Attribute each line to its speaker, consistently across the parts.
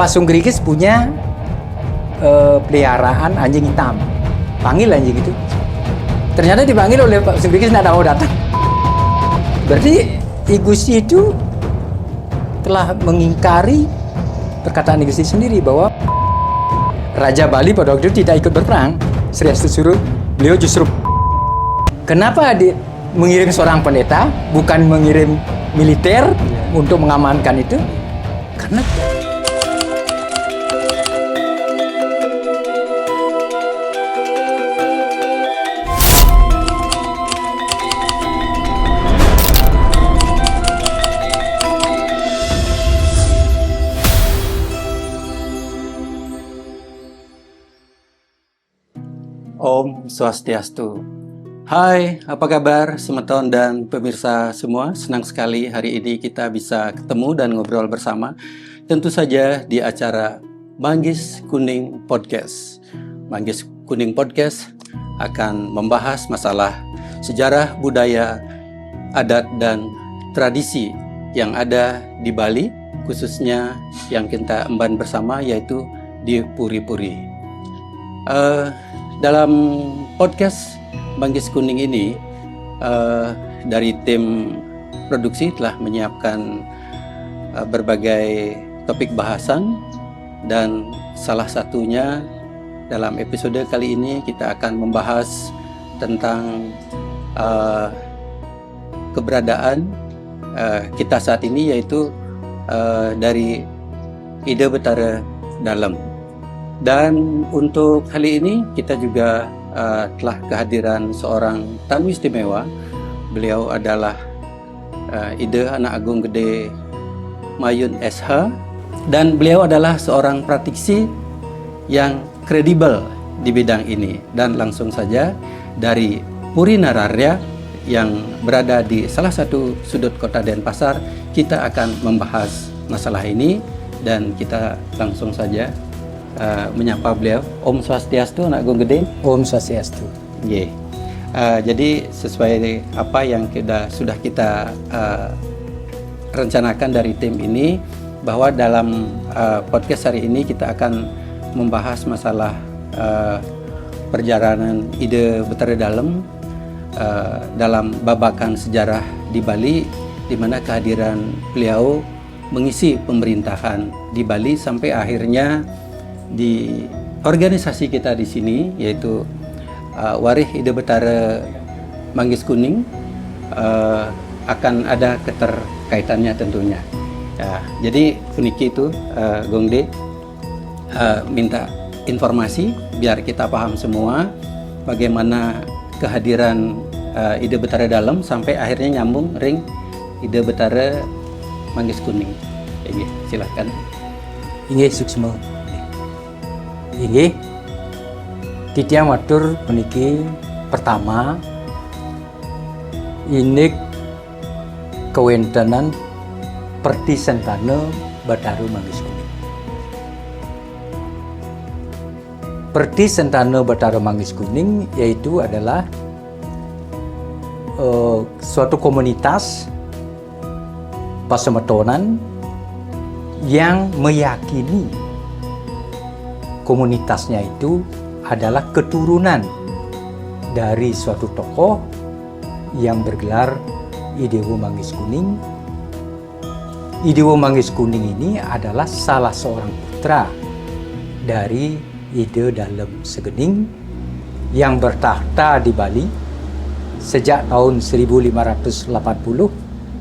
Speaker 1: Pak Sunggrigis punya peliharaan anjing hitam. Panggil anjing itu. Ternyata dipanggil oleh Pak Sunggrigis, tidak mau datang. Berarti I Gusti itu telah mengingkari perkataan I Gusti sendiri bahwa Raja Bali pada waktu itu tidak ikut berperang. Sri Astisuro beliau justru kenapa mengirim seorang pendeta, bukan mengirim militer untuk mengamankan itu? Karena
Speaker 2: Om Swastiastu. Hai, apa kabar Semeton dan pemirsa semua? Senang sekali hari ini kita bisa ketemu dan ngobrol bersama. Tentu saja di acara Manggis Kuning Podcast. Manggis Kuning Podcast akan membahas masalah sejarah, budaya, adat, dan tradisi yang ada di Bali, khususnya yang kita emban bersama yaitu di Puri-Puri. Dalam podcast Manggis Kuning ini, dari tim produksi telah menyiapkan berbagai topik bahasan, dan salah satunya dalam episode kali ini kita akan membahas tentang keberadaan kita saat ini, yaitu dari Ide Betara Dalem. Dan untuk kali ini kita juga telah kehadiran seorang tamu istimewa. Beliau adalah Ide Anak Agung Gede Mayun SH, dan beliau adalah seorang praktisi yang kredibel di bidang ini. Dan langsung saja dari Puri Nararya yang berada di salah satu sudut kota Denpasar, kita akan membahas masalah ini, dan kita langsung saja menyapa beliau. Om Swastiastu, Anak Agung Gede.
Speaker 1: Om Swastiastu.
Speaker 2: Yeah. Jadi sesuai apa yang sudah kita rencanakan dari tim ini, bahwa dalam podcast hari ini kita akan membahas masalah perjalanan Ide Betara Dalem dalam babakan sejarah di Bali, di mana kehadiran beliau mengisi pemerintahan di Bali sampai akhirnya di organisasi kita di sini, yaitu Warih Ide Betara Manggis Kuning, akan ada keterkaitannya tentunya. Ya, jadi puniki itu Gongde minta informasi biar kita paham semua bagaimana kehadiran Ide Betara Dalem sampai akhirnya nyambung ring Ide Betara Manggis Kuning. Ini silakan.
Speaker 1: Inggih suksma. Inggih titiang matur puniki pertama ini kewentanan Perti Sentana Betara Manggis Kuning. Perti Sentana Betara Manggis Kuning yaitu adalah suatu komunitas pasemetonan yang meyakini komunitasnya itu adalah keturunan dari suatu tokoh yang bergelar Idewo Manggis Kuning. Idewo Manggis Kuning ini adalah salah seorang putra dari Ide Dalem Segening yang bertahta di Bali sejak tahun 1580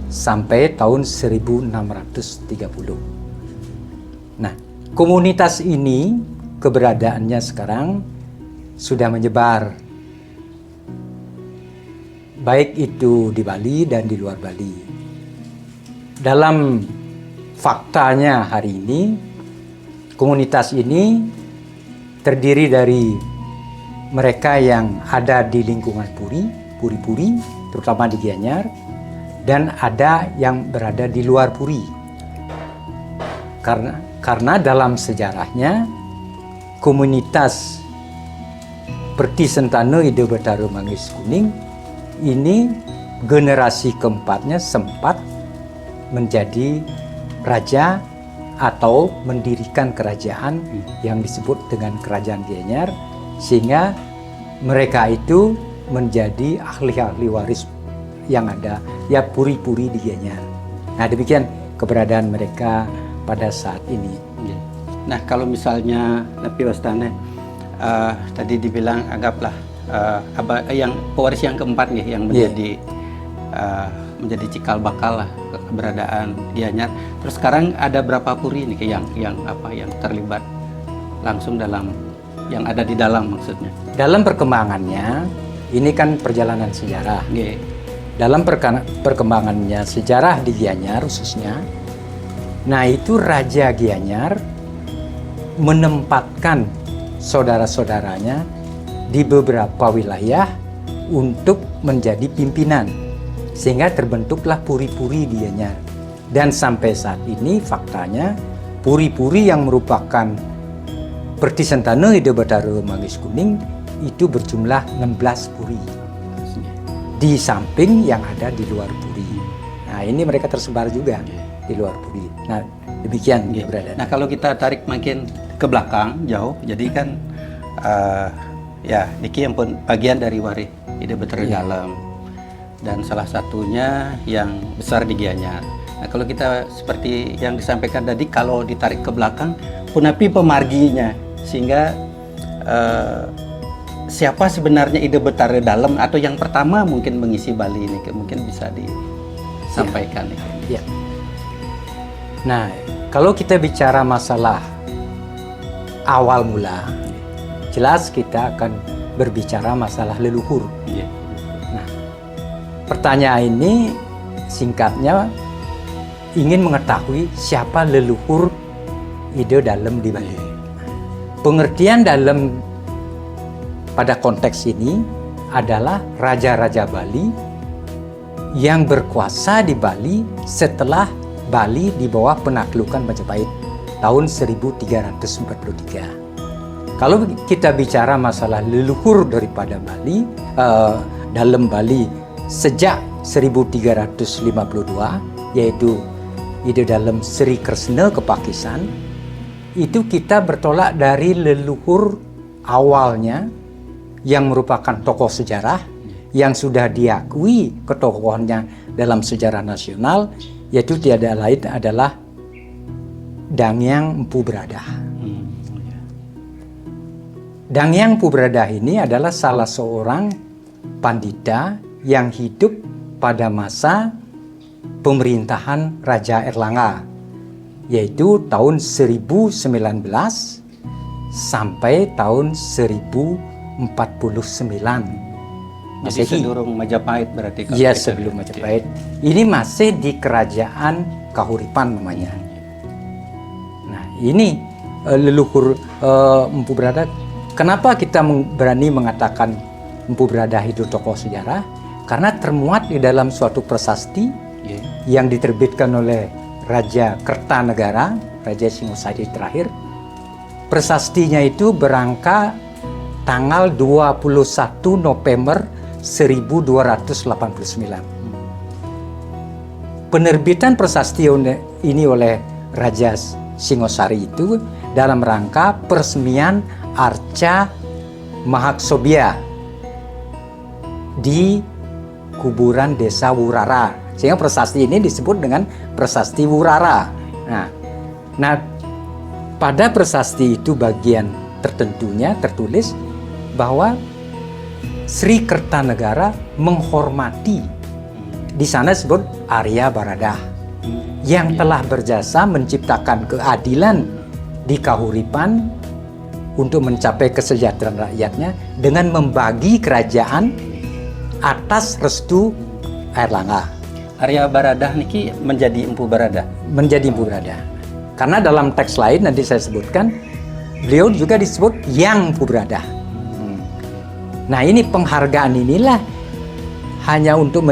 Speaker 1: sampai tahun 1630. Nah, komunitas ini keberadaannya sekarang sudah menyebar, baik itu di Bali dan di luar Bali. Dalam faktanya hari ini, komunitas ini terdiri dari mereka yang ada di lingkungan Puri-Puri, terutama di Gianyar, dan ada yang berada di luar Puri. Karena dalam sejarahnya komunitas Perti Sentana Ide Betara Manggis Kuning ini generasi keempatnya sempat menjadi raja atau mendirikan kerajaan yang disebut dengan Kerajaan Gianyar, sehingga mereka itu menjadi ahli-ahli waris yang ada, ya puri-puri di Gianyar. Nah, demikian keberadaan mereka pada saat ini.
Speaker 2: Nah, kalau misalnya Napi Wastane tadi dibilang anggaplah yang pewaris yang keempat nih yang menjadi menjadi cikal bakal lah keberadaan Gianyar. Terus sekarang ada berapa puri nih yang terlibat langsung dalam yang ada di dalam maksudnya?
Speaker 1: Dalam perkembangannya, ini kan perjalanan sejarah. Dalam perkembangannya sejarah di Gianyar khususnya, nah itu Raja Gianyar menempatkan saudara-saudaranya di beberapa wilayah untuk menjadi pimpinan, sehingga terbentuklah puri-puri di Gianyar. Dan sampai saat ini faktanya puri-puri yang merupakan Pertisentana Ida Batara Manggis Kuning itu berjumlah 16 puri di samping yang ada di luar puri. Nah, ini mereka tersebar juga di luar puri. Nah, demikian keberadaan.
Speaker 2: Nah, kalau kita tarik makin ke belakang jauh, jadi kan Niki yang pun bagian dari waris Ida Batara Dalam, dan salah satunya yang besar di Gianyar. Nah, kalau kita seperti yang disampaikan tadi, kalau ditarik ke belakang, Punapi pemarginya, sehingga siapa sebenarnya Ida Batara Dalam atau yang pertama mungkin mengisi Bali ini, mungkin bisa disampaikan.
Speaker 1: Ya. Nah, kalau kita bicara masalah awal mula, jelas kita akan berbicara masalah leluhur. Nah, pertanyaan ini singkatnya ingin mengetahui siapa leluhur Ida Dalam di Bali. Pengertian dalam pada konteks ini adalah raja-raja Bali yang berkuasa di Bali setelah Bali di bawah penaklukan Majapahit tahun 1343. Kalau kita bicara masalah leluhur daripada Bali, dalam Bali sejak 1352, yaitu Ida Dalam Sri Kresna Kepakisan, itu kita bertolak dari leluhur awalnya yang merupakan tokoh sejarah yang sudah diakui ketokohannya dalam sejarah nasional, yaitu tiada lain adalah Dangyang Empu Bradah. Dangyang Empu Bradah ini adalah salah seorang pandita yang hidup pada masa pemerintahan Raja Erlangga, yaitu tahun 1019 sampai tahun 1049.
Speaker 2: Jadi sebelum Majapahit berarti?
Speaker 1: Iya, sebelum Majapahit. Ini masih di Kerajaan Kahuripan namanya. Nah, ini leluhur Empu Bradah. Kenapa kita berani mengatakan Empu Bradah itu tokoh sejarah? Karena termuat di dalam suatu prasasti yang diterbitkan oleh Raja Kertanegara, Raja Singosari terakhir. Prasastinya itu berangka tanggal 21 November 1289. Penerbitan prasasti ini oleh Raja Singosari itu dalam rangka peresmian Arca Mahaksobia di kuburan Desa Wurara. Sehingga prasasti ini disebut dengan Prasasti Wurara. Nah, pada prasasti itu bagian tertentunya tertulis bahwa Sri Kertanegara menghormati, di sana disebut Arya Baradah, yang telah berjasa menciptakan keadilan di Kahuripan untuk mencapai kesejahteraan rakyatnya dengan membagi kerajaan atas restu Erlangga.
Speaker 2: Arya Baradah niki menjadi Empu Baradah.
Speaker 1: Menjadi Empu Baradah. Karena dalam teks lain nanti saya sebutkan, beliau juga disebut Yang Empu Baradah. Nah, ini penghargaan inilah hanya untuk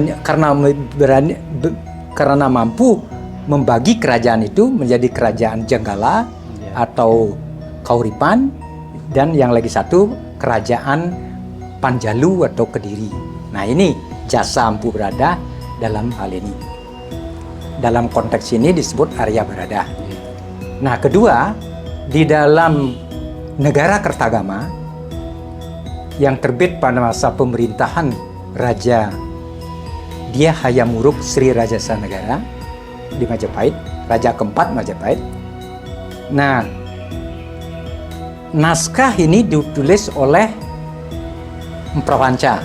Speaker 1: karena mampu membagi kerajaan itu menjadi kerajaan Jenggala atau Kahuripan, dan yang lagi satu kerajaan Panjalu atau Kediri. Nah, ini jasa Empu Baradah dalam hal ini. Dalam konteks ini disebut Arya Baradah. Nah, kedua, di dalam negara Kertagama yang terbit pada masa pemerintahan Raja Dyah Hayam-Wuruk Sri Rajasa Negara di Majapahit, Raja keempat Majapahit. Nah, naskah ini ditulis oleh Prapanca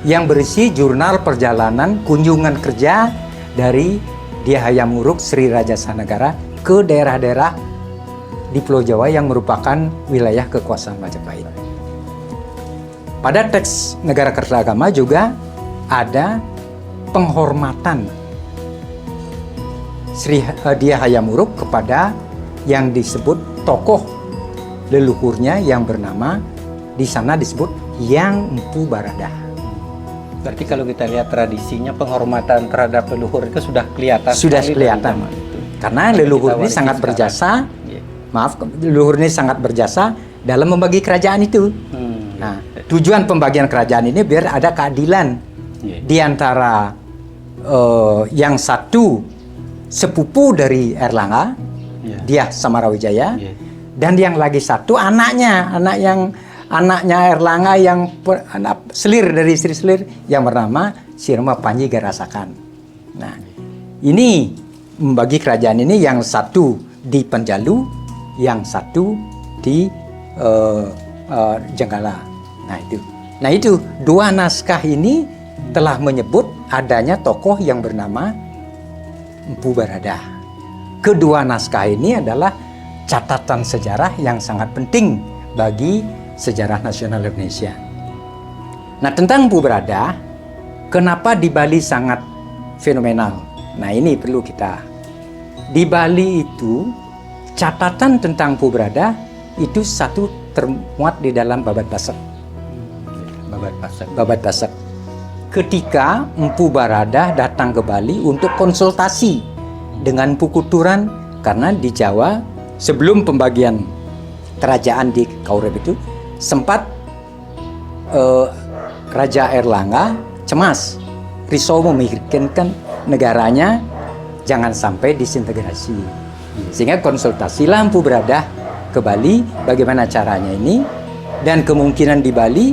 Speaker 1: yang berisi jurnal perjalanan kunjungan kerja dari Dyah Hayam-Wuruk Sri Rajasa Negara ke daerah-daerah di Pulau Jawa yang merupakan wilayah kekuasaan Majapahit. Pada teks Negara Kertagama juga ada penghormatan Sri Dyah Hayam-Wuruk kepada yang disebut tokoh leluhurnya yang bernama, di sana disebut Yang Empu Baradah.
Speaker 2: Berarti kalau kita lihat tradisinya penghormatan terhadap leluhur itu sudah kelihatan.
Speaker 1: Sudah kelihatan. Karena leluhur ini sangat berjasa. Maaf, leluhur ini sangat berjasa dalam membagi kerajaan itu. Nah, tujuan pembagian kerajaan ini biar ada keadilan di antara yang satu sepupu dari Erlangga, Dyah Samarawijaya, dan yang lagi satu anaknya Erlangga yang anak selir dari Sri Selir yang bernama Sirma Panji Garasakan. Nah, ini membagi kerajaan ini yang satu di Penjalu, yang satu di Jenggala. Nah itu dua naskah ini telah menyebut adanya tokoh yang bernama Empu Baradah. Kedua naskah ini adalah catatan sejarah yang sangat penting bagi sejarah nasional Indonesia. Nah, tentang Empu Baradah, kenapa di Bali sangat fenomenal? Nah, ini perlu kita. Di Bali itu catatan tentang Empu Baradah itu satu termuat di dalam Babat Dasek. Babat Dasek. Ketika Empu Baradah datang ke Bali untuk konsultasi dengan Empu Kuturan, karena di Jawa sebelum pembagian kerajaan di Kaureb itu sempat Raja Erlangga cemas, risau memikirkan negaranya jangan sampai disintegrasi. Sehingga konsultasilah Empu Baradah ke Bali, bagaimana caranya ini, dan kemungkinan di Bali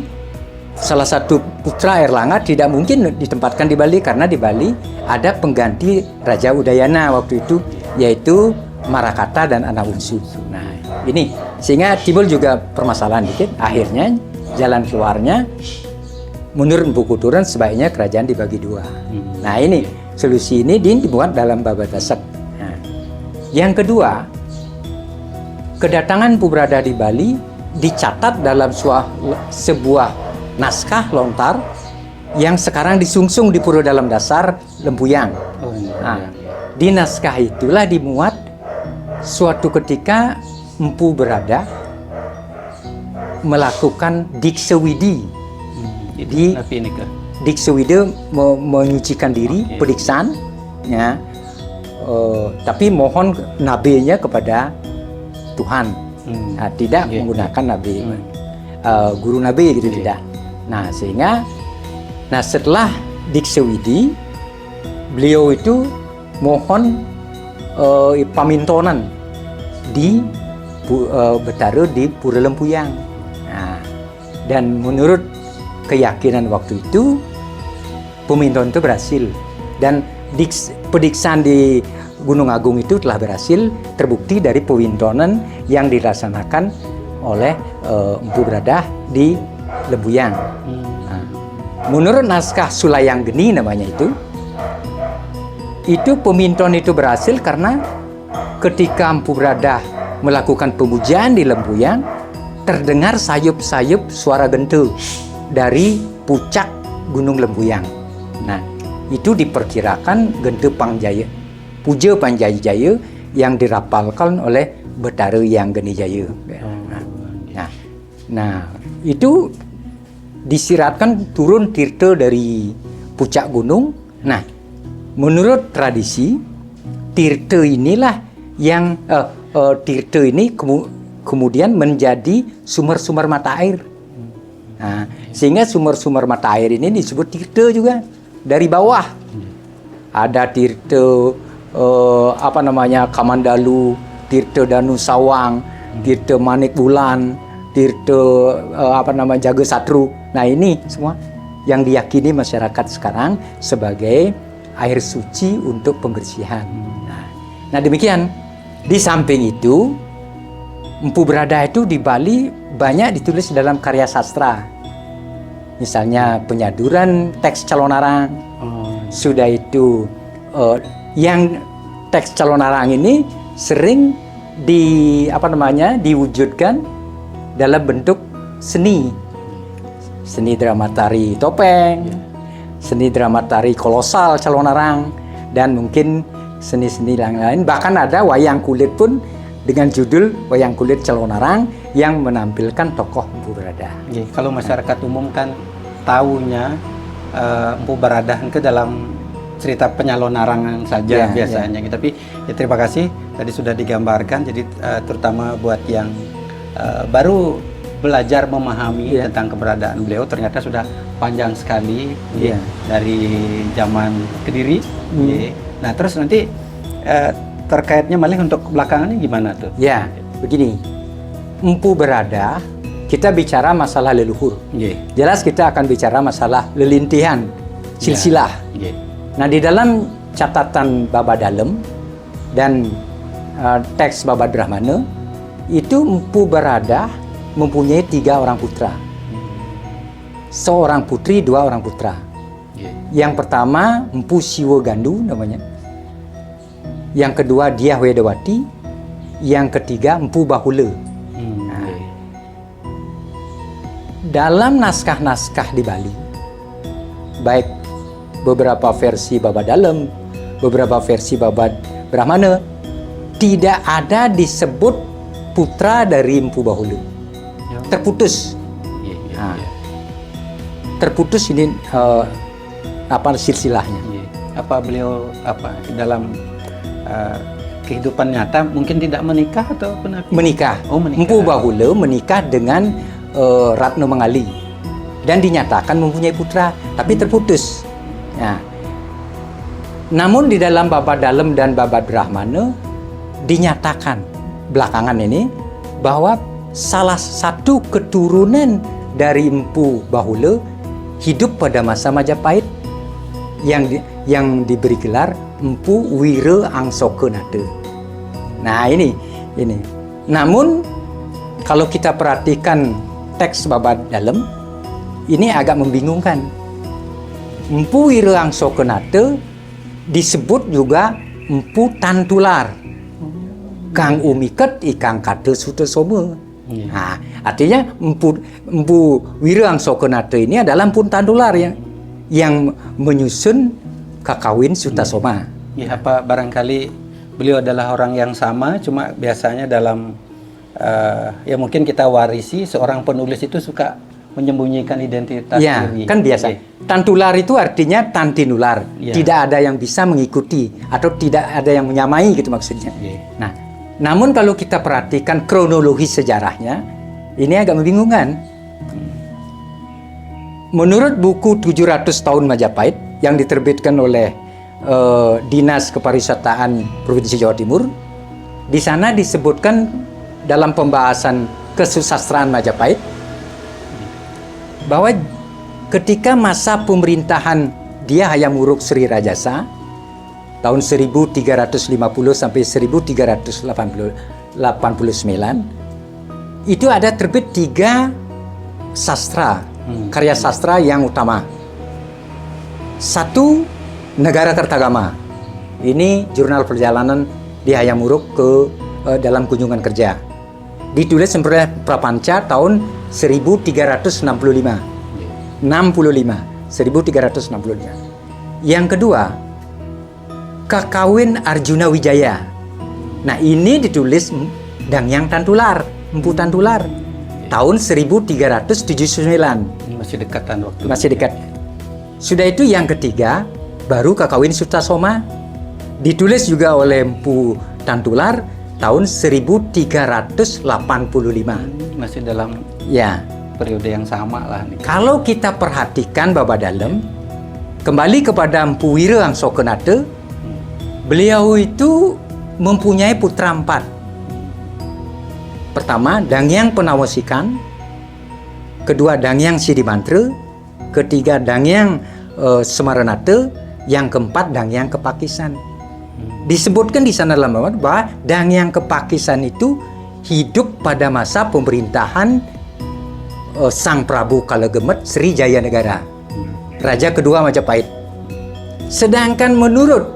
Speaker 1: salah satu putra Erlangga tidak mungkin ditempatkan di Bali karena di Bali ada pengganti Raja Udayana waktu itu, yaitu Marakata dan Anawunsu. Nah, ini sehingga timbul juga permasalahan dikit. Akhirnya jalan keluarnya menurut Empu Kuturan sebaiknya kerajaan dibagi dua. Nah, ini solusi ini dibuat dalam Babat Dasek. Nah, yang kedua, kedatangan Empu Baradah di Bali dicatat dalam sebuah naskah lontar yang sekarang disungsung di Pura Dalam Dasar Lempuyang. Nah, di naskah itulah dimuat suatu ketika Empu Baradah melakukan diksewidi. Di diksewidi menyucikan diri, pediksaan, ya. Tapi mohon nabinya kepada Tuhan. Nah, tidak menggunakan nabi, guru nabi gitu, tidak. Nah, sehingga setelah diksewidi beliau itu mohon pamintonan di bertaruh di Pura Lempuyang. Nah, dan menurut keyakinan waktu itu pemintonan itu berhasil, dan pediksaan di Gunung Agung itu telah berhasil, terbukti dari pemintonan yang dilaksanakan oleh Empu Baradah di Lempuyang. Nah, menurut naskah Sulayang Geni namanya itu peminton itu berhasil karena ketika Empu Baradah melakukan pemujaan di Lempuyang, terdengar sayup-sayup suara gente dari puncak Gunung Lempuyang. Nah, itu diperkirakan gente Pangjaya, puja Panjaya yang dirapalkan oleh Betara Yang Geni Jaya. Nah, itu disiratkan turun tirta dari puncak gunung. Nah, menurut tradisi tirta inilah yang tirta ini kemudian menjadi sumber-sumber mata air. Nah, sehingga sumber-sumber mata air ini disebut tirta juga dari bawah. Ada tirta Kamandalu, Tirta Danu Sawang, Tirta Manik Bulan, Tirta Jaga Satru. Nah ini semua yang diyakini masyarakat sekarang sebagai air suci untuk pembersihan. Nah demikian. Di samping itu, Empu Berada itu di Bali banyak ditulis dalam karya sastra. Misalnya penyaduran teks Calonarang. Sudah itu yang teks Calonarang ini sering diwujudkan dalam bentuk seni. Seni drama tari topeng, seni drama tari kolosal Calonarang, dan mungkin seni-seni yang lain. Bahkan ada wayang kulit pun dengan judul Wayang Kulit Calonarang yang menampilkan tokoh Empu Berada.
Speaker 2: Kalau masyarakat umum kan tahunya Empu Berada ke dalam cerita penyalonarangan saja biasanya. Tapi terima kasih tadi sudah digambarkan. Jadi terutama buat yang baru belajar memahami tentang keberadaan beliau, ternyata sudah panjang sekali dari zaman Kediri. Nah terus nanti terkaitnya malih untuk belakangannya gimana tuh?
Speaker 1: Ya, begini. Empu Berada, kita bicara masalah leluhur. Jelas kita akan bicara masalah lelintihan, silsilah. Nah di dalam catatan Baba Dalem dan teks Baba Brahmana, itu Empu Berada mempunyai 3 orang putra. Seorang putri, 2 orang putra. Yang pertama Empu Siwa Gandu namanya. Yang kedua Diah Wedawati. Yang ketiga Empu Bahula. Dalam naskah-naskah di Bali, baik beberapa versi Baba Dalem, beberapa versi Baba Brahmana, tidak ada disebut putra dari Empu Bahula. Terputus. Terputus ini silsilahnya.
Speaker 2: Apa beliau dalam kehidupan nyata mungkin tidak menikah atau
Speaker 1: menikah?
Speaker 2: Menikah.
Speaker 1: Empu Bahula menikah dengan Ratno Mengali dan dinyatakan mempunyai putra, tapi terputus. Namun di dalam Baba Dalem dan Baba Brahmana dinyatakan belakangan ini bahwa salah satu keturunan dari Empu Bahula hidup pada masa Majapahit yang diberi gelar Empu Wira Angsokenata. Nah ini. Namun kalau kita perhatikan teks Baba Dalem, ini agak membingungkan. Empu Wira Angsokenata disebut juga Empu Tantular, Kang Umiket Ikang Kata Sutesoma. Artinya Empu Wira Angsokenata ini adalah Empu Tantular yang menyusun Kakawin Sutasoma.
Speaker 2: Apa barangkali beliau adalah orang yang sama, cuma biasanya dalam mungkin kita warisi, seorang penulis itu suka menyembunyikan identitas diri.
Speaker 1: Kan biasa. Tantular itu artinya tantinular. Tidak ada yang bisa mengikuti atau tidak ada yang menyamai gitu maksudnya. Nah, namun kalau kita perhatikan kronologi sejarahnya, ini agak membingungkan. Menurut buku 700 tahun Majapahit yang diterbitkan oleh Dinas Kepariwisataan Provinsi Jawa Timur, di sana disebutkan dalam pembahasan kesusastraan Majapahit bahwa ketika masa pemerintahan Dyah Hayam Wuruk Sri Rajasa tahun 1350 sampai 1389 itu ada terbit 3 sastra, karya sastra yang utama. 1, Negara Kertagama. Ini jurnal perjalanan Dyah Hayam Wuruk ke dalam kunjungan kerja. Ditulis oleh Prapanca tahun 1365. 1365. Yang kedua, Kakawin Arjuna Wijaya. Nah, ini ditulis Dangyang Tantular, Empu Tantular, tahun 1379.
Speaker 2: Masih dekatan waktu.
Speaker 1: Masih dekat. Sudah itu yang ketiga, baru Kakawin Sutasoma, ditulis juga oleh Empu Tantular tahun 1385.
Speaker 2: Masih dalam periode yang sama lah nih.
Speaker 1: Kalau kita perhatikan Baba Dalem, kembali kepada Empu Wira Angsokenata, beliau itu mempunyai putra 4. pertama Dangyang Penawasikan, kedua Dangyang Sidimantra, ketiga Dangyang Semaranata, yang keempat Dangyang Kepakisan. Disebutkan di sana dalam bahwa Dangyang Kepakisan itu hidup pada masa pemerintahan Sang Prabu Kalagemet Sri Jayanegara, Raja kedua Majapahit. Sedangkan menurut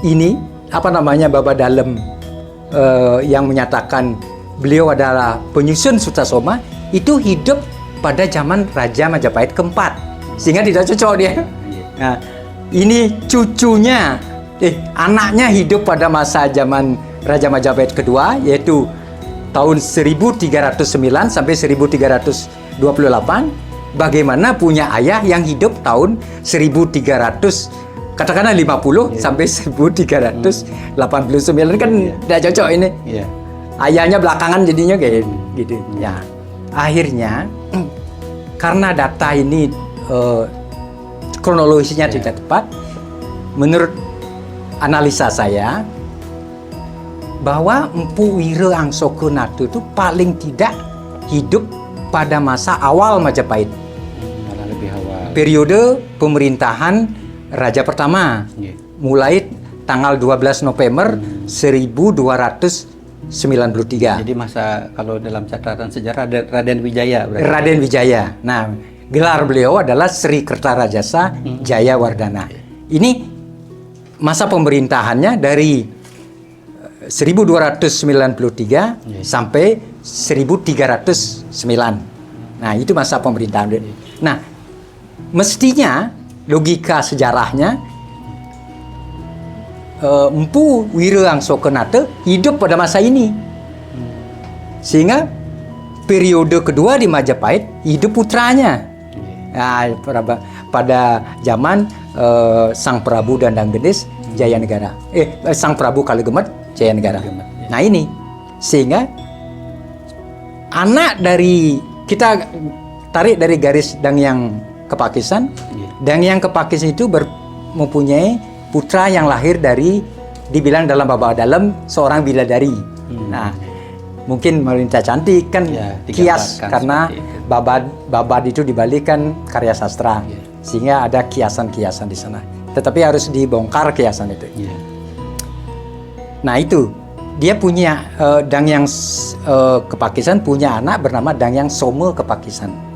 Speaker 1: ini Baba Dalem yang menyatakan beliau adalah penyusun Sutasoma, itu hidup pada zaman Raja Majapahit keempat, sehingga tidak cocok dia. Nah, ini cucunya, anaknya hidup pada masa zaman Raja Majapahit kedua, yaitu tahun 1309 sampai 1328. Bagaimana punya ayah yang hidup tahun 1300 katakanlah 50 sampai 1389, kan tidak cocok ini. Ayahnya belakangan jadinya kayak gitu. Ya, akhirnya karena data ini kronologisnya tidak tepat, menurut analisa saya bahwa Empu Wiro Angsokenata itu paling tidak hidup pada masa awal Majapahit.
Speaker 2: Malah lebih awal.
Speaker 1: Periode pemerintahan Raja pertama, mulai tanggal 12 November 1293.
Speaker 2: Jadi masa kalau dalam catatan sejarah ada Raden Wijaya berarti.
Speaker 1: Raden Wijaya. Nah, gelar beliau adalah Sri Kertarajasa Jayawardana. Ini masa pemerintahannya dari 1293 sampai 1309. Nah, itu masa pemerintahan. Nah, mestinya logika sejarahnya Empu Wiro Angsokenata hidup pada masa ini, sehingga periode kedua di Majapahit hidup putranya. Nah, pada zaman Sang Prabu Dandang Gendis Jayanegara, Sang Prabu Kalagemet Jayanegara. Nah, ini sehingga anak dari, kita tarik dari garis Dangyang Kepakisan. Dangyang Kepakisan itu mempunyai putra yang lahir dari, dibilang dalam Baba Dalem, seorang bidadari. Nah, mungkin Melinta Cantik kan kias, karena babad itu di Bali kan karya sastra, sehingga ada kiasan-kiasan di sana. Tetapi harus dibongkar kiasan itu. Nah, itu dia punya Dangyang Kepakisan punya anak bernama Dangyang Soma Kepakisan.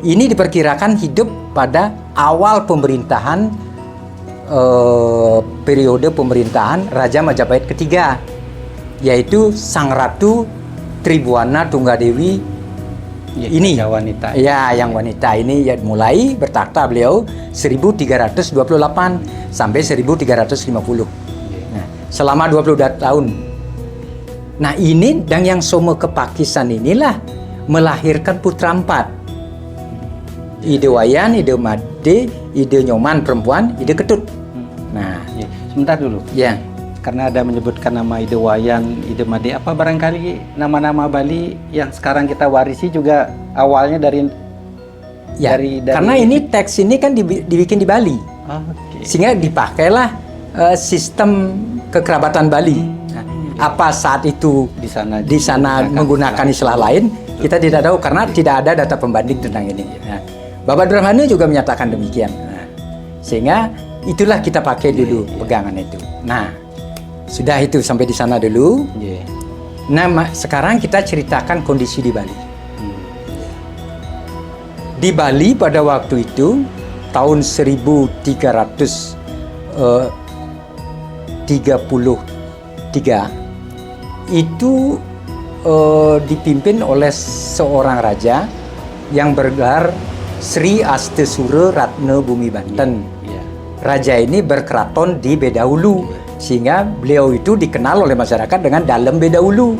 Speaker 1: Ini diperkirakan hidup pada awal pemerintahan periode pemerintahan Raja Majapahit ketiga, yaitu Sang Ratu Tribuana Tunggadewi. Ini
Speaker 2: yang wanita.
Speaker 1: Ya, yang wanita ini ya, mulai bertakhta beliau 1328 sampai 1350. Nah, selama 22 tahun. Nah, ini Dangyang Soma Kepakisan inilah melahirkan putra 4. Ide Wayan, Ide Made, Ide Nyoman perempuan, Ide Ketut. Nah,
Speaker 2: sebentar dulu.
Speaker 1: Ya.
Speaker 2: Karena ada menyebutkan nama Ide Wayan, Ide Made, apa barangkali nama-nama Bali yang sekarang kita warisi juga awalnya dari
Speaker 1: karena ini teks ini kan dibikin di Bali. Sehingga dipakailah sistem kekerabatan Bali. Nah, apa saat itu di sana menggunakan istilah lain, kita tidak tahu karena tidak ada data pembanding tentang ini. Nah, Baba Brahmana juga menyatakan demikian. Nah, sehingga itulah kita pakai dulu pegangan itu. Nah, sudah itu sampai di sana dulu. Nah, sekarang kita ceritakan kondisi di Bali. Di Bali pada waktu itu tahun 1333 itu dipimpin oleh seorang raja yang bergelar Sri Astesura Ratna Bumi Banten. Raja ini berkeraton di Bedahulu, sehingga beliau itu dikenal oleh masyarakat dengan Dalem Bedahulu.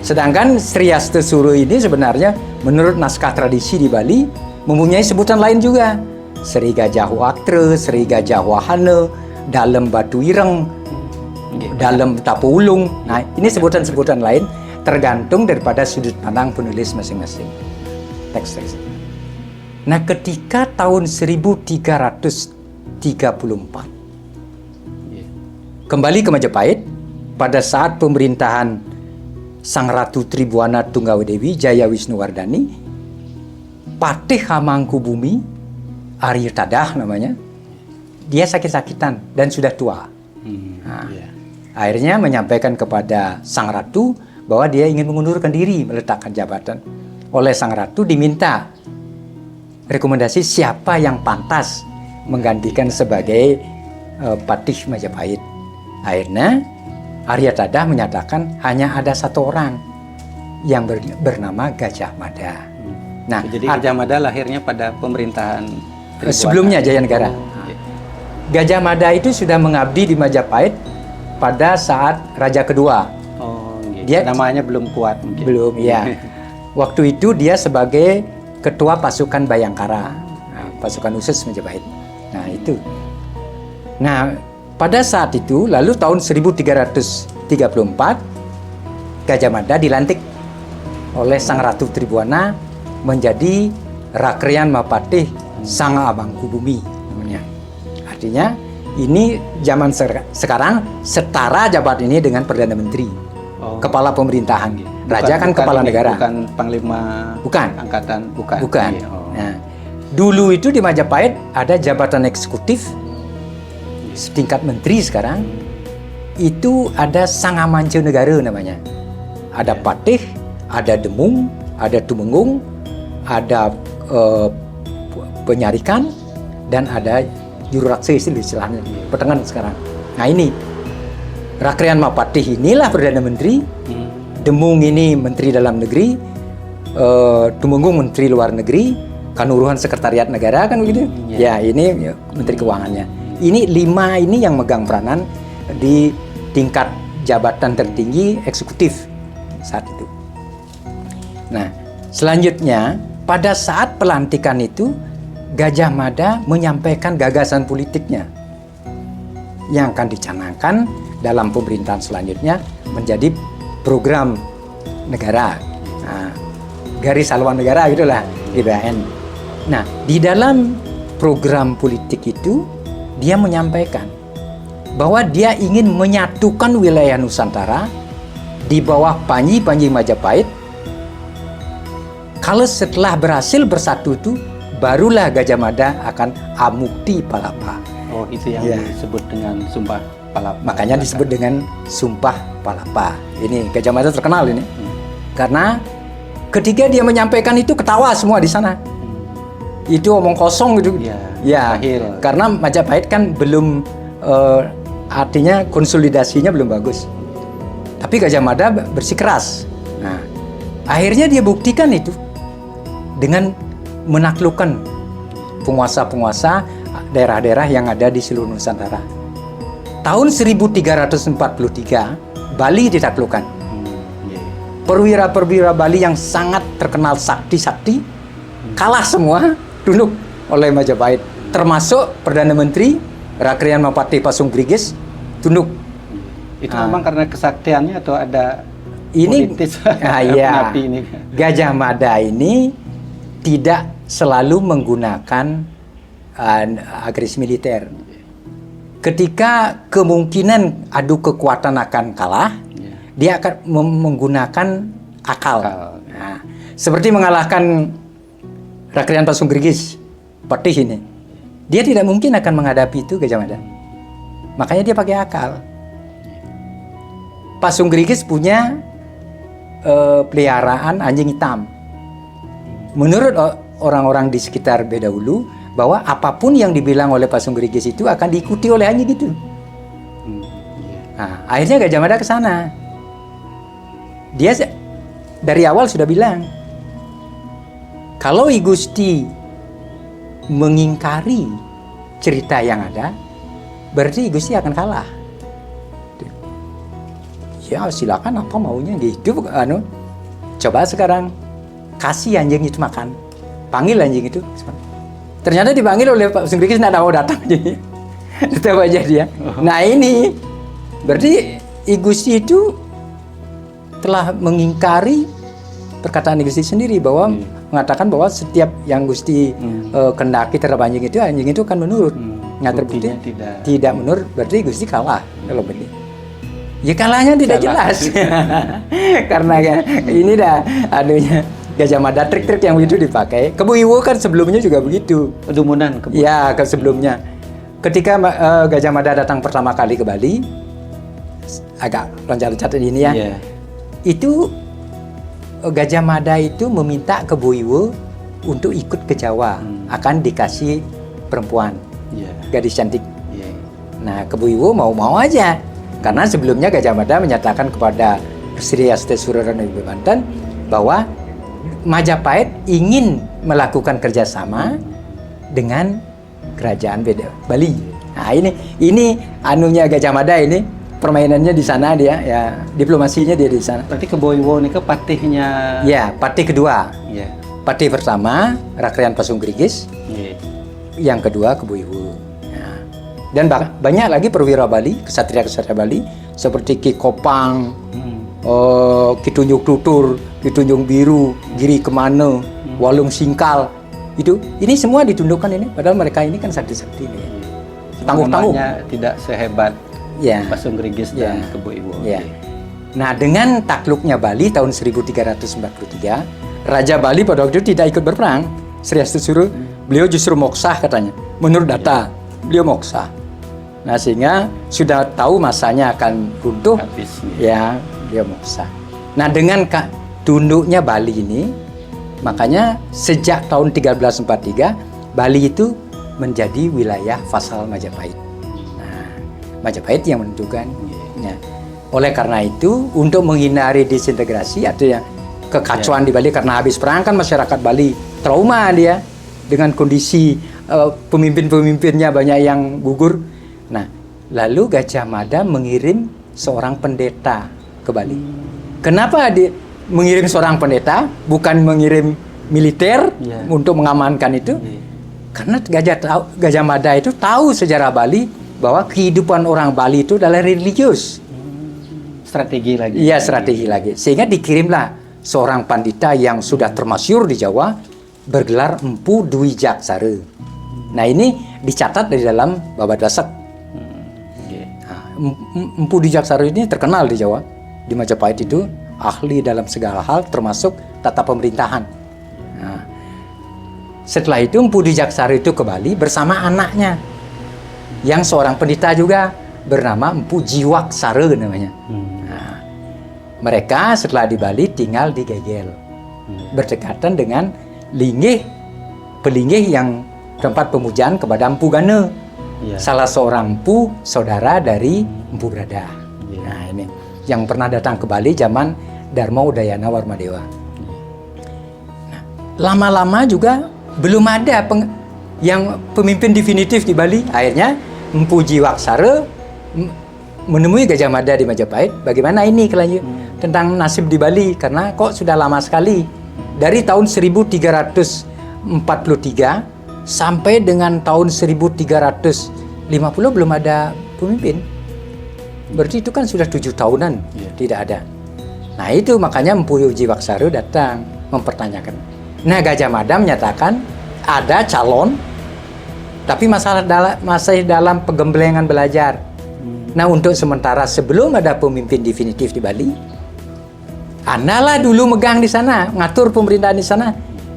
Speaker 1: Sedangkan Sri Astesura ini sebenarnya menurut naskah tradisi di Bali mempunyai sebutan lain juga. Sri Gajah Waktra, Sri Gajah Wahana, Dalem Batu Ireng, Dalem Tapu Ulung. Nah, ini sebutan-sebutan lain tergantung daripada sudut pandang penulis masing-masing. Teks-teks. Nah, ketika tahun 1334 kembali ke Majapahit pada saat pemerintahan Sang Ratu Tribuana Tunggadewi Jaya Wisnuwardani, Patih Hamangkubumi Arya Tadah namanya, dia sakit-sakitan dan sudah tua. Akhirnya menyampaikan kepada Sang Ratu bahwa dia ingin mengundurkan diri, meletakkan jabatan. Oleh Sang Ratu diminta rekomendasi siapa yang pantas menggantikan sebagai Patih Majapahit. Akhirnya Arya Tadah menyatakan hanya ada satu orang yang bernama Gajah Mada. Nah,
Speaker 2: jadi Gajah Mada lahirnya pada pemerintahan
Speaker 1: sebelumnya Jayanegara. Gajah Mada itu sudah mengabdi di Majapahit pada saat Raja kedua. Dia
Speaker 2: namanya belum kuat mungkin.
Speaker 1: Belum, ya. Waktu itu dia sebagai ketua pasukan Bayangkara, pasukan khusus Majapahit. Nah, itu. Nah, pada saat itu, lalu tahun 1334, Gajah Mada dilantik oleh Sang Ratu Tribuana menjadi Rakrian Mapatih Sang Amangkubumi namanya. Artinya, ini zaman sekarang setara jabat ini dengan Perdana Menteri, kepala pemerintahan. Raja kan kepala negara.
Speaker 2: Bukan panglima.
Speaker 1: Bukan.
Speaker 2: Angkatan.
Speaker 1: Bukan. Nah, dulu itu di Majapahit ada jabatan eksekutif setingkat menteri sekarang. Itu ada Sangamanca Negara namanya. Ada Patih, ada Demung, ada Tumenggung, ada Penyarikan, dan ada Jururaksa istilahnya, pertengahan sekarang. Nah ini Rakrian Mapatih inilah Perdana Menteri, Demung ini Menteri Dalam Negeri, Tumenggung Menteri Luar Negeri, Kanuruhan Sekretariat Negara kan begitu. Ya ini Menteri Keuangannya. Ini 5 ini yang megang peranan di tingkat jabatan tertinggi eksekutif saat itu. Nah selanjutnya pada saat pelantikan itu Gajah Mada menyampaikan gagasan politiknya yang akan dicanangkan dalam pemerintahan selanjutnya menjadi program negara, garis haluan negara gitulah GBHN. Nah di dalam program politik itu dia menyampaikan bahwa dia ingin menyatukan wilayah Nusantara di bawah Panji Majapahit. Kalau setelah berhasil bersatu itu, barulah Gajah Mada akan amukti palapa.
Speaker 2: Oh, itu yang disebut dengan Sumpah Palapa.
Speaker 1: Makanya disebut dengan Sumpah Palapa. Ini Gajah Mada terkenal ini. Karena ketika dia menyampaikan itu ketawa semua di sana. Itu omong kosong gitu. Ya. Karena Majapahit kan belum artinya konsolidasinya belum bagus. Tapi Gajah Mada bersikeras. Nah, akhirnya dia buktikan itu dengan menaklukkan penguasa-penguasa daerah-daerah yang ada di seluruh Nusantara. Tahun 1343 Bali ditaklukkan. Perwira-perwira Bali yang sangat terkenal sakti-sakti kalah semua, tunduk oleh Majapahit. Termasuk Perdana Menteri Rakrian Mapatih Pasungkrigis tunduk.
Speaker 2: Itu memang karena kesaktiannya atau ada
Speaker 1: ini
Speaker 2: politis?
Speaker 1: Ini Gajah Mada ini tidak selalu menggunakan agresi militer. Ketika kemungkinan adu kekuatan akan kalah, dia akan menggunakan akal. Nah, seperti mengalahkan Rakrian Pasungkrigis, Patih ini. Dia tidak mungkin akan menghadapi itu Gajah Mada. Makanya dia pakai akal. Pasungkrigis punya peliharaan anjing hitam. Menurut orang-orang di sekitar Bedahulu, bahwa apapun yang dibilang oleh Pasungkrigis itu akan diikuti oleh anjing itu. Nah, akhirnya Gajah Mada ke sana. Dia dari awal sudah bilang, kalau I Gusti mengingkari cerita yang ada, berarti I Gusti akan kalah. Ya silakan apa maunya gitu. Coba sekarang kasih anjing itu makan, panggil anjing itu. Ternyata dipanggil oleh Pak Pasungkrigis, tidak mau datang jadi tetap aja dia. Nah ini berarti I Gusti itu telah mengingkari perkataan I Gusti sendiri bahwa mengatakan bahwa setiap yang Gusti kendaki terhadap anjing itu akan menurut. Nah terbukti tidak menurut, berarti Gusti kalah dalam ini. Ya kalahnya tidak
Speaker 2: Kalah.
Speaker 1: jelas. Karena ya, ini dah anunya Gajah Mada, trik-trik yang itu dipakai. Kebo Iwo kan sebelumnya juga begitu.
Speaker 2: Dumunan kebun.
Speaker 1: Ya, sebelumnya. Ketika Gajah Mada datang pertama kali ke Bali, agak loncat-loncat ini ya.
Speaker 2: Iya.
Speaker 1: Itu Gajah Mada itu meminta Kebo Iwo untuk ikut ke Jawa, akan dikasih perempuan,
Speaker 2: Iya.
Speaker 1: gadis cantik.
Speaker 2: Iya.
Speaker 1: Nah, Kebo Iwo mau-mau aja. Karena sebelumnya Gajah Mada menyatakan kepada Sri Hasteswara Ibu Banten bahwa Majapahit ingin melakukan kerjasama dengan kerajaan Bali. Nah, ini anunya Gajah Mada ini, permainannya di sana dia, ya diplomasinya dia di sana.
Speaker 2: Berarti Kebo Iwo ini ke patihnya.
Speaker 1: Ya, patih kedua.
Speaker 2: Iya.
Speaker 1: Patih pertama Rakrian Pasung Grigis,
Speaker 2: Iya.
Speaker 1: yang kedua Kebo Iwo. Nah, dan banyak lagi perwira Bali, kesatria-kesatria Bali seperti Ki Kopang, Ki Tunjung Tutur, Ki Tunjung Biru, Giri Kemana, Walung Singkal. Ini semua ditundukkan ini, padahal mereka ini kan sakti-sakti ini. Tangguh-tangguh.
Speaker 2: Namanya tidak sehebat
Speaker 1: Ya.
Speaker 2: Pasung Grigis
Speaker 1: Ya.
Speaker 2: dan Kebo Iwo.
Speaker 1: Ya. Nah, dengan takluknya Bali tahun 1343, Raja Bali pada waktu itu tidak ikut berperang. Sri Hasteswara, beliau justru moksah katanya. Menurut data, beliau moksah. Nah, sehingga sudah tahu masanya akan runtuh,
Speaker 2: Habis.
Speaker 1: ya beliau moksah. Nah, dengan tunduknya Bali ini, makanya sejak tahun 1343, Bali itu menjadi wilayah vasal Majapahit. Nah, Majapahit yang menentukan. Ya. Oleh karena itu, untuk menghindari disintegrasi atau yang kekacauan di Bali karena habis perang kan masyarakat Bali trauma dia dengan kondisi pemimpin-pemimpinnya banyak yang gugur. Nah, lalu Gajah Mada mengirim seorang pendeta ke Bali. Kenapa dia mengirim seorang pendeta, bukan mengirim militer untuk mengamankan itu? Karena Gajah Mada itu tahu sejarah Bali bahwa kehidupan orang Bali itu adalah religius.
Speaker 2: Strategi lagi.
Speaker 1: Iya, strategi lagi. Sehingga dikirimlah seorang pandita yang sudah termasyhur di Jawa bergelar Empu Dwi Jaksara. Nah, ini dicatat di dalam Babadasak. Nah, Empu Dwi Jaksara ini terkenal di Jawa. Di Majapahit itu ahli dalam segala hal termasuk tata pemerintahan. Nah, setelah itu Empu Dwi Jaksara itu ke Bali bersama anaknya yang seorang pendeta juga bernama Empu Jiwaksara namanya. Nah, mereka setelah di Bali tinggal di Gegel, berdekatan dengan Pelinggih yang tempat pemujaan kepada Empu Gana, salah seorang empu saudara dari Empu Brada. Nah, ini yang pernah datang ke Bali zaman Dharma Udayana Warmadewa. Nah, lama-lama juga belum ada yang pemimpin definitif di Bali. Akhirnya Empu Jiwaksara menemui Gajah Mada di Majapahit. Bagaimana ini kelanjutan tentang nasib di Bali, karena kok sudah lama sekali dari tahun 1343 sampai dengan tahun 1350 belum ada pemimpin. Berarti itu kan sudah 7 tahunan tidak ada. Nah, itu makanya Empu Jiwaksara datang mempertanyakan. Nah, Gajah Mada menyatakan ada calon, tapi masih dalam penggemblengan belajar. Nah, untuk sementara sebelum ada pemimpin definitif di Bali, Anda lah dulu megang di sana, ngatur pemerintahan di sana.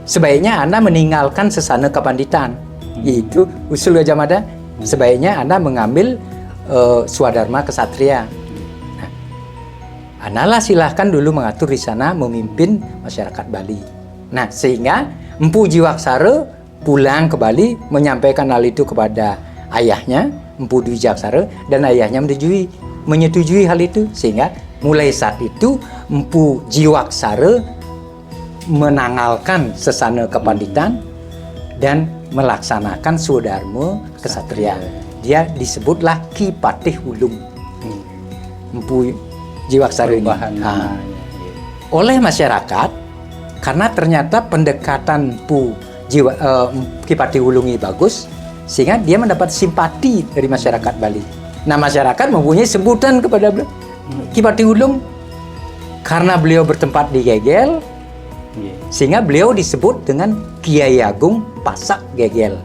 Speaker 1: Sebaiknya Anda meninggalkan sesana kepanditan. Itu usul Gajah Mada. Sebaiknya Anda mengambil swadharma kesatria. Nah, Anda lah silahkan dulu mengatur di sana, memimpin masyarakat Bali. Nah, sehingga Empu Jiwaksara pulang ke Bali menyampaikan hal itu kepada ayahnya, Empu Dwi Jaksara, dan ayahnya menyetujui hal itu. Sehingga mulai saat itu Empu Jiwaksara menanggalkan sesana kepanditan dan melaksanakan swadharma kesatria. Dia disebutlah Ki Patih Wulung. Empu Jiwaksara ini. Oleh masyarakat, karena ternyata pendekatan Ki Patih Wulung ini bagus, sehingga dia mendapat simpati dari masyarakat Bali. Nah, masyarakat mempunyai sebutan kepada Ki Patih Wulung karena beliau bertempat di Gegel, sehingga beliau disebut dengan Kiai Agung Pasak Gegel.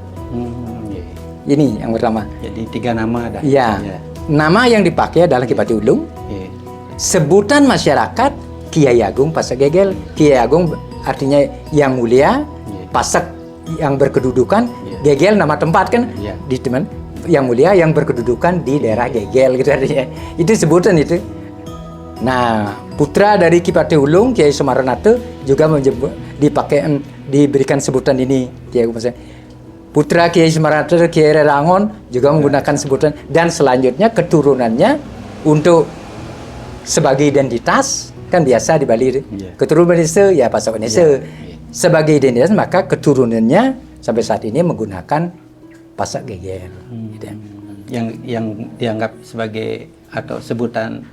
Speaker 1: Ini yang pertama.
Speaker 2: Jadi 3 nama ada.
Speaker 1: Iya. Nama yang dipakai adalah Ki Patih Wulung. sebutan masyarakat Kiai Agung Pasak Gegel. Kiai Agung artinya yang mulia, Pasak yang berkedudukan, Gegel nama tempat kan, di teman yang mulia yang berkedudukan di daerah Gegel gitu artinya. Itu sebutan itu. Nah, putra dari Ki Pati Ulung Kiai Sumaranate juga diberikan sebutan ini Kiai Agung Pasak. Putra Kiai Sumaranate Kiai Rangon juga menggunakan sebutan, dan selanjutnya keturunannya untuk sebagai identitas kan biasa di Bali keturunan Nese ya Pasak Nese sebagai identitas, maka keturunannya sampai saat ini menggunakan Pasak Gegel gitu.
Speaker 2: Yang dianggap sebagai atau sebutan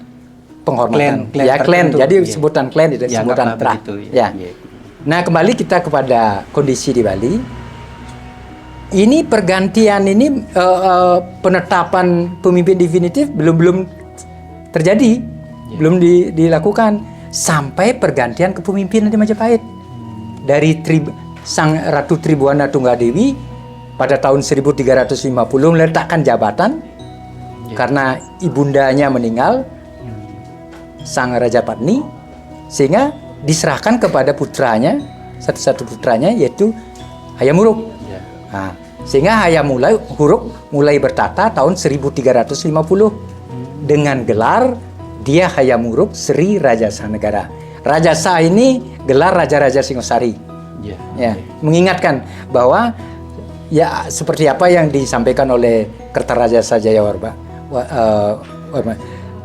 Speaker 1: penghormatan
Speaker 2: klan
Speaker 1: ya klan,
Speaker 2: tertentu.
Speaker 1: jadi sebutan klan itu sebutan terah ya. Nah, kembali kita kepada kondisi di Bali. Ini pergantian ini penetapan pemimpin definitif belum terjadi, belum dilakukan sampai pergantian kepemimpinan di Majapahit dari Sang Ratu Tribuana Tunggadewi pada tahun 1350 meletakkan jabatan karena ibundanya meninggal, Sang Raja Patni, sehingga diserahkan kepada putranya, satu-satu putranya yaitu Hayam Wuruk. Nah, sehingga Hayam Wuruk mulai bertata tahun 1350 dengan gelar dia Hayam Wuruk Sri Rajasa Negara. Rajasa ini gelar Raja-Raja Singosari. Ya, mengingatkan bahwa ya seperti apa yang disampaikan oleh Kertarajasa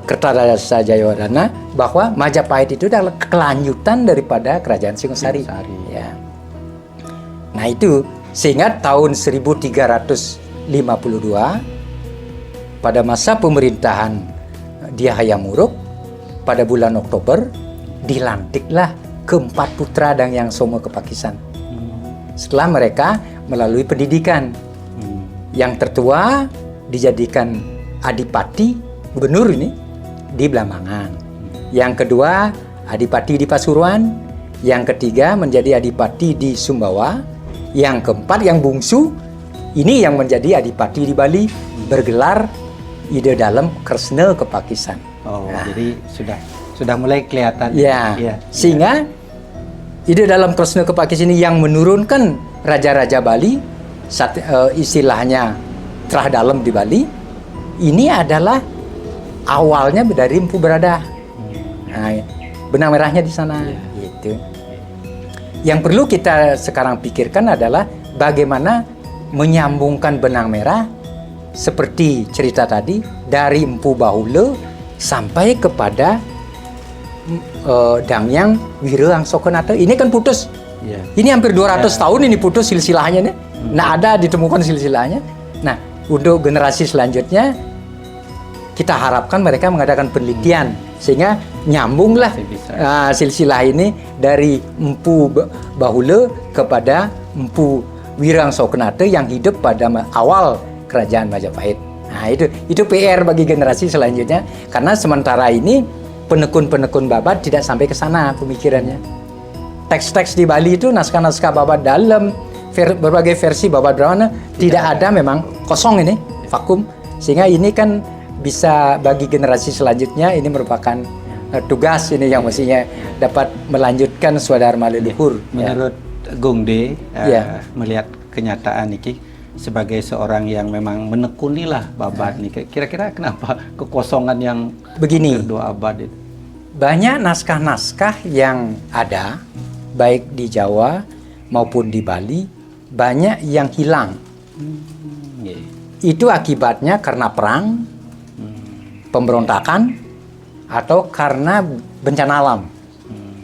Speaker 1: Kertarajasa Jayawardana bahwa Majapahit itu adalah kelanjutan daripada Kerajaan Singosari. Ya. Nah itu sehingga tahun 1352 pada masa pemerintahan dia Hayam Wuruk pada bulan Oktober dilantiklah keempat putra dan yang Somo Kepakisan. Setelah mereka melalui pendidikan. Yang tertua dijadikan adipati gubernur ini di Blambangan. Yang kedua adipati di Pasuruan. Yang ketiga menjadi adipati di Sumbawa. Yang keempat yang bungsu ini yang menjadi adipati di Bali bergelar Ide Dalem Kresna Kepakisan.
Speaker 2: Nah, jadi sudah mulai kelihatan.
Speaker 1: Sehingga Ide Dalem Kresna Kepakisan ini yang menurunkan raja-raja Bali, istilahnya Trah Dalem di Bali. Ini adalah awalnya dari Empu Berada. Nah, benang merahnya di sana. Gitu. Yang perlu kita sekarang pikirkan adalah bagaimana menyambungkan benang merah seperti cerita tadi dari Empu Bahula sampai kepada Dangyang Wirangsokenate. Ini kan putus. Ini hampir 200 tahun ini putus silsilahnya nih. Nah, ada ditemukan silsilahnya. Nah, untuk generasi selanjutnya kita harapkan mereka mengadakan penelitian sehingga nyambunglah silsilah ini dari Empu Bahula kepada Empu Wirangsokenate yang hidup pada awal kerajaan Majapahit. Nah, itu PR bagi generasi selanjutnya karena sementara ini penekun-penekun Babat tidak sampai ke sana pemikirannya. Teks-teks di Bali itu naskah-naskah Babat dalam berbagai versi Babat Brahmana tidak ada, memang kosong ini, vakum. Sehingga ini kan bisa bagi generasi selanjutnya ini merupakan tugas ini yang mestinya dapat melanjutkan swadharma leluhur.
Speaker 2: Menurut Gung De, melihat kenyataan ini sebagai seorang yang memang menekunilah Babat nih, kira-kira kenapa kekosongan yang
Speaker 1: begini?
Speaker 2: Kedua abad itu.
Speaker 1: Banyak naskah-naskah yang ada baik di Jawa maupun di Bali banyak yang hilang. Itu akibatnya karena perang, pemberontakan, atau karena bencana alam.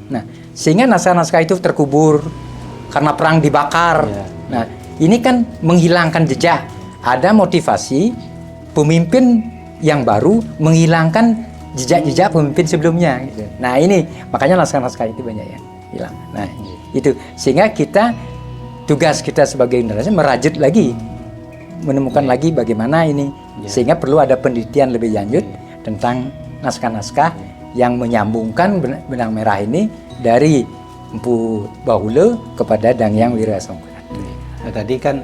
Speaker 1: Nah, sehingga naskah-naskah itu terkubur karena perang dibakar. Nah, ini kan menghilangkan jejak. Ada motivasi pemimpin yang baru menghilangkan jejak-jejak pemimpin sebelumnya. Gitu. Nah, ini makanya naskah-naskah itu banyak yang hilang. Nah, itu sehingga tugas kita sebagai generasi merajut lagi, menemukan lagi bagaimana ini, sehingga perlu ada penelitian lebih lanjut tentang naskah-naskah yang menyambungkan benang merah ini dari Empu Bahula kepada Dangyang Wirangsokenate.
Speaker 2: Nah, tadi kan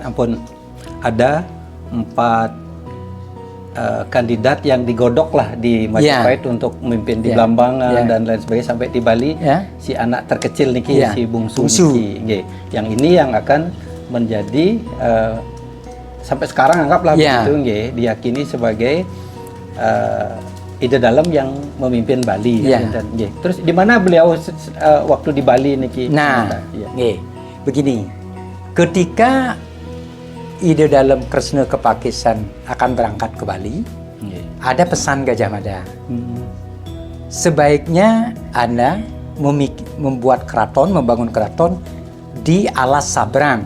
Speaker 2: ada 4 kandidat yang digodok lah di Majapahit untuk memimpin di Blambangan dan lain sebagainya sampai di Bali si anak terkecil niki si bungsu niki nggih. Yang ini yang akan menjadi sampai sekarang anggaplah begitu nggih diyakini sebagai ide dalam yang memimpin Bali dan nggih. Terus di mana beliau waktu di Bali niki?
Speaker 1: Nah, nggih. Begini. Ketika ide dalam Kresna Kepakisan akan berangkat ke Bali, ada pesan Gajah Mada. Sebaiknya Anda membuat keraton, membangun keraton di Alas Sabrang.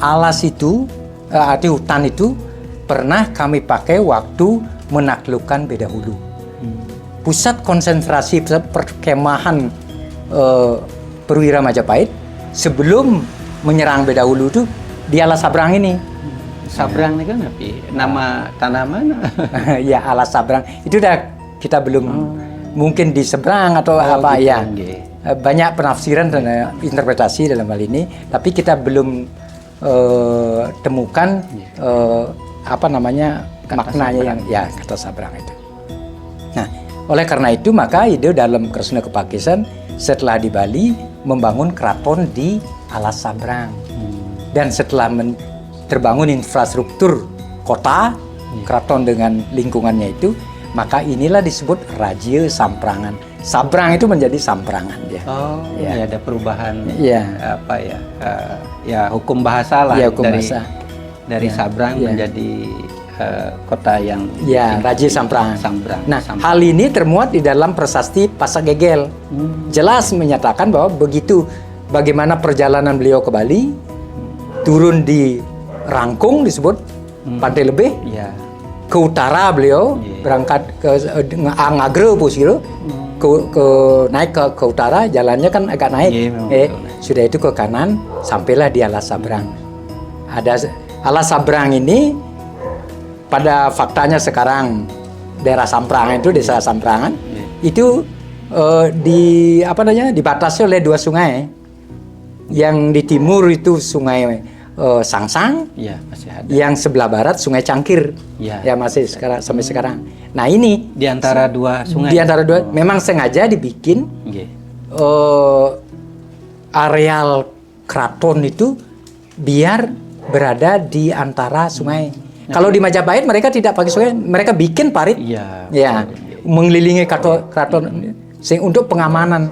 Speaker 1: Alas itu, di hutan itu pernah kami pakai waktu menaklukkan Bedahulu. Pusat konsentrasi perkemahan perwira Majapahit sebelum menyerang Bedahulu itu di Alas Sabrang ini.
Speaker 2: Sabrang ini kan apa? Nama tanah mana?
Speaker 1: Ya, Alas Sabrang. Itu udah kita belum mungkin di seberang atau apa gitu, ya. Banyak penafsiran dan interpretasi dalam hal ini, tapi kita belum temukan apa namanya maknanya yang kata Sabrang itu. Nah, oleh karena itu maka ide dalam Kresna Kepakisan setelah di Bali membangun keraton di Alas Sabrang. Dan setelah terbangun infrastruktur kota, keraton dengan lingkungannya itu, maka inilah disebut Raja Samprangan. Sabrang itu menjadi Samprangan ya. Oh,
Speaker 2: ya ada perubahan apa ya? Ya hukum bahasa lah
Speaker 1: hukum bahasa.
Speaker 2: Dari Sabrang menjadi kota yang
Speaker 1: Raja Samprangan. Nah,
Speaker 2: Samprangan.
Speaker 1: Hal ini termuat di dalam prasasti Pasak Gegel. Jelas menyatakan bahwa begitu bagaimana perjalanan beliau ke Bali, turun di Rangkung disebut Pantai Lebih. Ke utara beliau berangkat ke Ngagre Pusiro. Naik ke utara, jalannya kan agak naik. Sudah itu ke kanan sampailah di Alas Sabrang. Ada Alas Sabrang ini pada faktanya sekarang daerah Samprangan itu, desa Samprangan itu dibatasi oleh dua sungai. Yang di timur itu Sungai Sangsang,
Speaker 2: masih ada.
Speaker 1: Yang sebelah barat Sungai Cangkir, masih sampai sekarang. Nah ini
Speaker 2: di antara dua sungai.
Speaker 1: Di antara dua, memang sengaja dibikin areal keraton itu biar berada di antara sungai. Kalau di Majapahit mereka tidak pakai sungai, mereka bikin parit, mengelilingi keraton. Untuk pengamanan.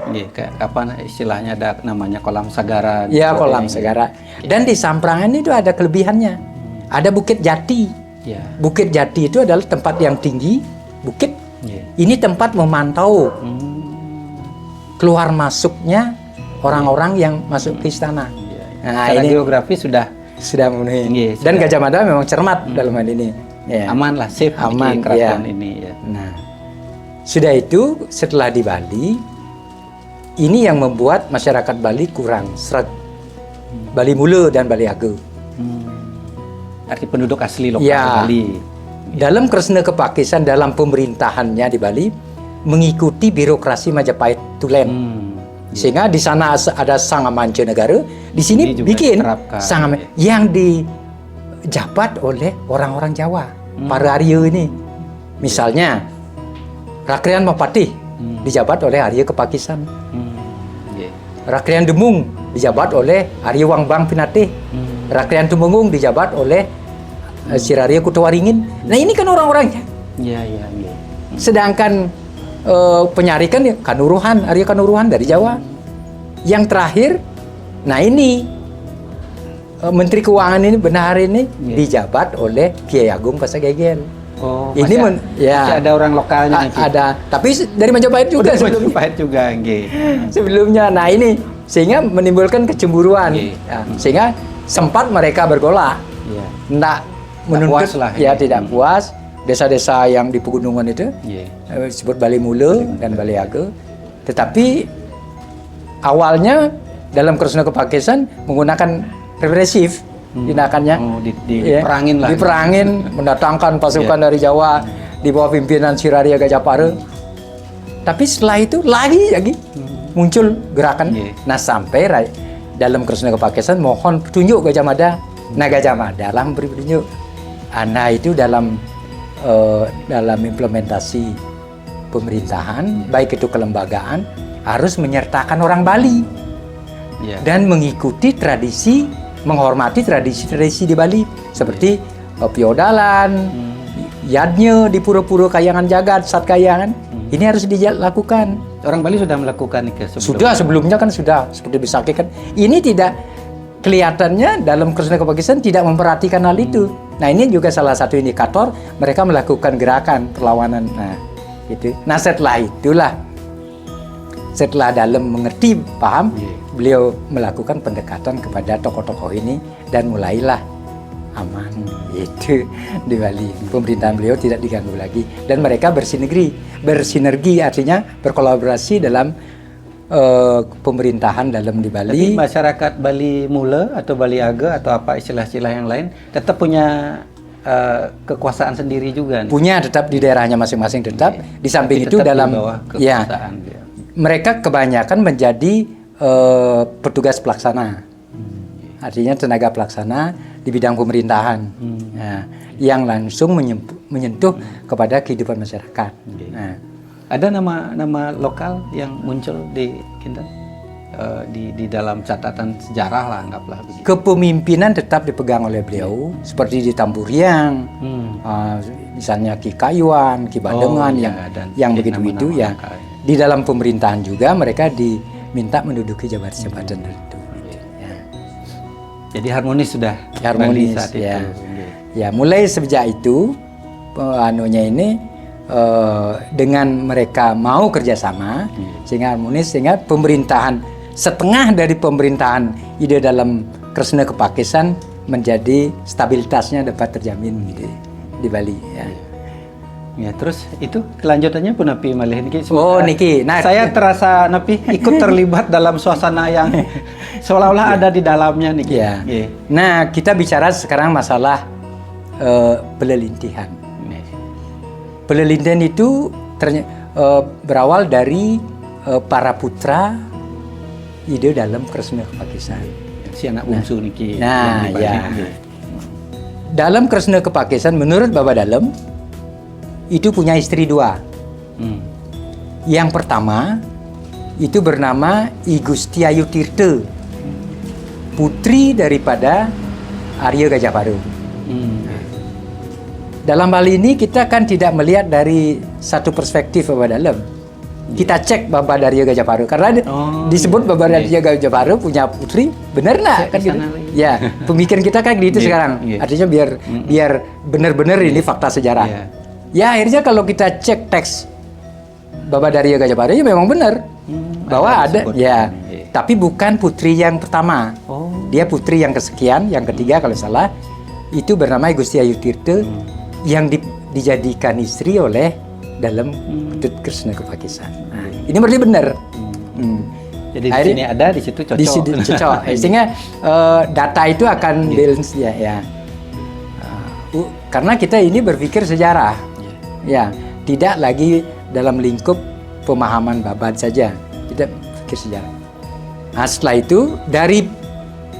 Speaker 2: Apa istilahnya ada namanya kolam sagara.
Speaker 1: Kolam sagara. Dan di Samprangan itu ada kelebihannya. Ada Bukit Jati. Bukit Jati itu adalah tempat yang tinggi, bukit. Ini tempat memantau keluar masuknya orang-orang yang masuk ke istana.
Speaker 2: Nah, ini geografi sudah
Speaker 1: memenuhi. Dan Gajah Mada memang cermat dalam hal ini.
Speaker 2: Aman lah, safe
Speaker 1: aman
Speaker 2: keraton ini.
Speaker 1: Nah, sudah itu setelah di Bali, ini yang membuat masyarakat Bali kurang seret. Bali Mula dan Bali Age.
Speaker 2: Arti penduduk asli lokal Bali.
Speaker 1: Dalam Kresna Kepakisan dalam pemerintahannya di Bali mengikuti birokrasi Majapahit Tulen. Sehingga di sana ada Sang Amanca Negara, di sini bikin Sang Amanca yang dijabat oleh orang-orang Jawa, para Arya ini. Misalnya Rakrian Mapatih dijabat oleh Arya Kepakisan. Rakrian Demung dijabat oleh Arya Wangbang Pinatih. Rakrian Tumenggung dijabat oleh Sirarya Kutuwaringin. Nah ini kan orang-orangnya. Sedangkan penyari kan Kanuruhan, Arya Kanuruhan dari Jawa. Yang terakhir, nah ini Menteri Keuangan ini benar ini dijabat oleh Kiai Agung Pasak Gegel.
Speaker 2: Oh, ini masih ada orang lokalnya.
Speaker 1: Ada, tapi dari Majapahit juga.
Speaker 2: Dari Majapahit juga,
Speaker 1: sebelumnya. Nah ini sehingga menimbulkan kecemburuan. Sehingga sempat mereka bergolak, tidak menuntut, tidak puas. Desa-desa yang di pegunungan itu disebut Bali Mula dan Bali Age. Tetapi awalnya dalam Kresna Kepakisan menggunakan represif. Tindakannya diperangin, mendatangkan pasukan dari Jawa di bawah pimpinan Sirarya Gajapara. Tapi setelah itu lagi muncul gerakan. Nah sampai dalam Kresna Kepakisan mohon petunjuk Gajah Mada. Nah Gajah Mada lah memberi petunjuk. Nah itu dalam dalam implementasi pemerintahan, baik itu kelembagaan, harus menyertakan orang Bali dan mengikuti tradisi, menghormati tradisi-tradisi di Bali seperti piodalan, yadnya di pura-pura Kayangan Jagat, Sat Kayangan. Ini harus dilakukan.
Speaker 2: Orang Bali sudah melakukan itu
Speaker 1: sebelumnya kan sudah seperti Bisake kan. Ini tidak kelihatannya dalam Krishna Kepakisan tidak memperhatikan hal itu. Nah, ini juga salah satu indikator mereka melakukan gerakan perlawanan. Nah, itu. Nah, setelah dalam mengerti, paham, beliau melakukan pendekatan kepada tokoh-tokoh ini dan mulailah aman itu di Bali. Pemerintahan beliau tidak diganggu lagi dan mereka bersinergi artinya berkolaborasi dalam pemerintahan dalam di Bali.
Speaker 2: Tapi masyarakat Bali Mula atau Bali Aga atau apa istilah-istilah yang lain tetap punya kekuasaan sendiri juga nih.
Speaker 1: Punya tetap di daerahnya masing-masing tetap. Di samping itu dalam mereka kebanyakan menjadi petugas pelaksana. Artinya tenaga pelaksana di bidang pemerintahan yang langsung menyentuh kepada kehidupan masyarakat. Nah,
Speaker 2: ada nama lokal yang muncul di Kinten di dalam catatan sejarah lah, anggaplah begitu.
Speaker 1: Kepemimpinan tetap dipegang oleh beliau seperti di Tamburiang, misalnya Ki Kayuan, Ki Badengan yang begitu-begitu ya. Di dalam pemerintahan juga mereka diminta menduduki jabatan-jabatan tertentu.
Speaker 2: Jadi harmonis sudah
Speaker 1: harmonis
Speaker 2: saat
Speaker 1: ya.
Speaker 2: itu.
Speaker 1: Ya, mulai sejak itu dengan mereka mau kerjasama sehingga harmonis, sehingga pemerintahan setengah dari pemerintahan ide dalam Krishna Kepakisan menjadi stabilitasnya dapat terjamin gitu di Bali ya.
Speaker 2: Ya, terus itu kelanjutannya pun Napi malih niki.
Speaker 1: Niki. Nah,
Speaker 2: saya terasa Napi ikut terlibat dalam suasana yang seolah-olah ada di dalamnya niki.
Speaker 1: Ya. Nah, kita bicara sekarang masalah pelelintihan. Pelelintihan itu berawal dari para putra ide dalam Krishna Kepakisan.
Speaker 2: Si anak bungsu niki.
Speaker 1: Nah, ya. Dalam Krishna Kepakisan menurut Baba Dalem itu punya istri 2. Yang pertama itu bernama I Gusti Ayu Tirta, putri daripada Arya Gajahbaru. Dalam hal ini kita kan tidak melihat dari satu perspektif Baba Dalem. Kita cek Baba Arya Gajahbaru karena disebut Baba Arya Gajahbaru punya putri, benar nggak kan gitu? Ya, pemikiran kita kan gitu sekarang. Artinya biar benar-benar ini fakta sejarah. Ya, akhirnya kalau kita cek teks Baba Arya Gajahbaru ya memang benar bahwa ada ya, tapi bukan putri yang pertama. Dia putri yang kesekian, yang ketiga kalau salah, itu bernama Gusti Ayu Tirta yang dijadikan istri oleh dalam Ketut Krishna Kepakisan. Nah, ini berarti benar.
Speaker 2: Jadi di sini ada, di situ cocok.
Speaker 1: Di situ cocok. Sehingga data itu akan balance ya. Karena kita ini berpikir sejarah. Ya, tidak lagi dalam lingkup pemahaman babat saja, tidak pikir sejarah. Nah, setelah itu dari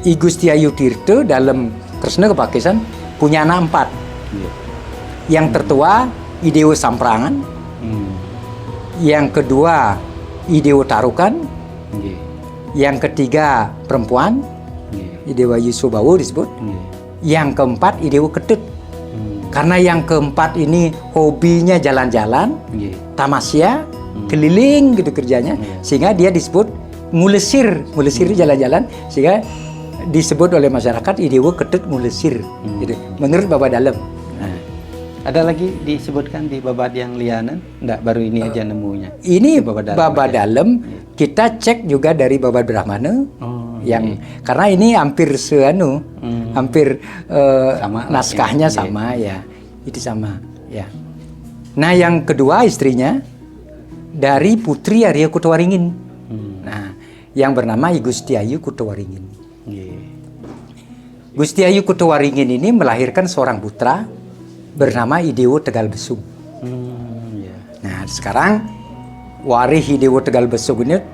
Speaker 1: I Gusti Ayu Tirta dalam Krishna Kepakisan punya anak 4. Yang tertua I Dewa Samprangan, yang kedua I Dewa Tarukan, yang ketiga perempuan I Dewa Yusobawu disebut, yang keempat I Dewa Ketut. Karena yang keempat ini hobinya jalan-jalan, tamasya, keliling gitu kerjanya, sehingga dia disebut ngulesir jalan-jalan, sehingga disebut oleh masyarakat Idewa Ketut ngulesir. Gitu. Menurut Baba Dalem. Nah.
Speaker 2: Ada lagi disebutkan di babad yang lianan? Enggak, baru ini aja nemunya.
Speaker 1: Ini Baba Dalem kita cek juga dari Babad Brahmana. Karena ini hampir hampir sama, naskahnya sama ya, itu sama ya. Nah, yang kedua istrinya dari putri Arya Kutowaringin. Nah, yang bernama I Gusti Ayu Kutowaringin. Gusti Ayu Kutowaringin ini melahirkan seorang putra bernama Idewo Tegal Besung. Nah, sekarang Warih Idewo Tegal Besung ini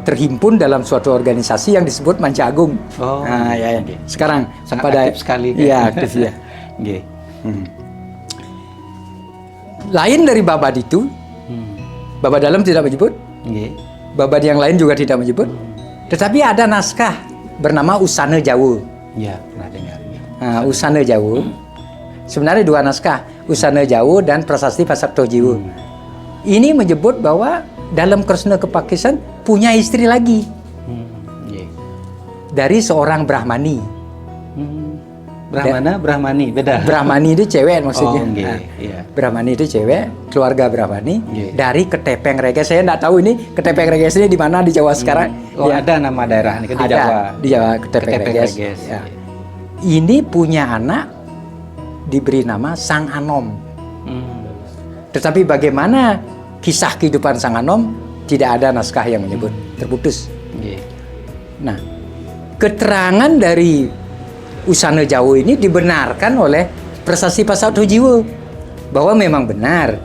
Speaker 1: terhimpun dalam suatu organisasi yang disebut Manca Agung.
Speaker 2: Sekarang
Speaker 1: pada
Speaker 2: aktif sekali.
Speaker 1: Iya, aktif ya. lain dari babad itu. Babad dalam tidak menyebut, babad yang lain juga tidak menyebut. Tetapi ada naskah bernama Usana Jawa.
Speaker 2: Ya, pernah dengar.
Speaker 1: Nah, Usana Jawa. Sebenarnya dua naskah, Usana Jawa dan Prasasti Pasakto Jiwa. Ini menyebut bahwa dalam Kresna Kepakisan punya istri lagi dari seorang Brahmani.
Speaker 2: Brahmani, beda.
Speaker 1: Brahmani itu cewek maksudnya.
Speaker 2: Iya.
Speaker 1: Brahmani itu cewek, keluarga Brahmani dari Ketepeng Reges. Saya tidak tahu ini Ketepeng Reges ini di mana di Jawa sekarang.
Speaker 2: Ada nama daerah ini di Jawa.
Speaker 1: Di Jawa Ketepeng Reges. Ya. Ini punya anak diberi nama Sang Anom. Tetapi bagaimana kisah kehidupan Sang Anom tidak ada naskah yang menyebut, terputus. Nah, keterangan dari Usana Jawa ini dibenarkan oleh Prasasti Pasakto Jiwa bahwa memang benar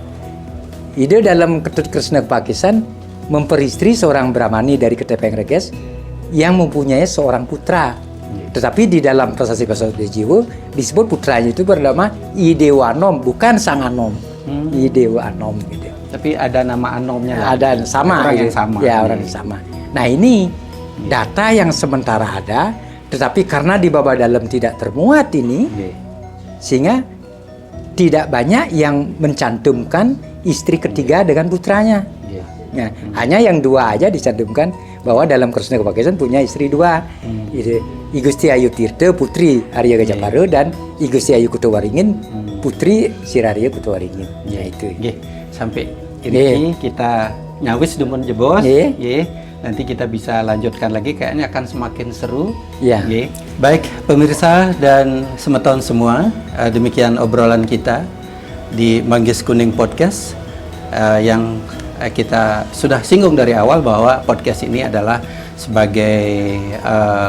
Speaker 1: ide dalam Ketut Kresna Kepakisan memperistri seorang Brahmani dari Ketepeng Reges yang mempunyai seorang putra. Tetapi di dalam Prasasti Pasakto Jiwa disebut putranya itu bernama Idewanom, bukan Sang Anom. Idewanom gitu.
Speaker 2: Tapi ada nama Anomnya lah.
Speaker 1: Ada sama.
Speaker 2: Orang yang sama.
Speaker 1: Ya, orang yang sama. Nah, ini data yang sementara ada. Tetapi karena di babad dalam tidak termuat ini, sehingga tidak banyak yang mencantumkan istri ketiga dengan putranya. Nah, hanya yang dua aja dicantumkan bahwa dalam Kresna Kepakisan punya istri dua. I Gusti Ayu Tirta putri Arya Gajapara dan I Gusti Ayu Kutowaringin putri Siraria Kutowaringin.
Speaker 2: Ya itu. Sampai ini kita nyawis demun jebos. Nanti kita bisa lanjutkan lagi, kayaknya akan semakin seru. Baik pemirsa dan semeton semua, demikian obrolan kita di Manggis Kuning Podcast yang kita sudah singgung dari awal bahwa podcast ini adalah sebagai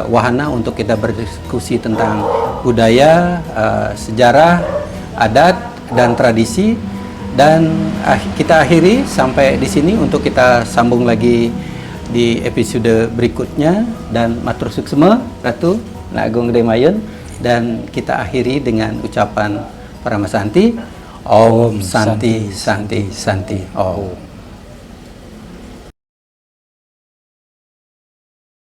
Speaker 2: wahana untuk kita berdiskusi tentang budaya, sejarah, adat dan tradisi, dan kita akhiri sampai di sini. Untuk kita sambung lagi di episode berikutnya, dan matur suksema Ratu Na Agung Gede Mayun, dan kita akhiri dengan ucapan Paramasanti Om Santi Santi Santi Om.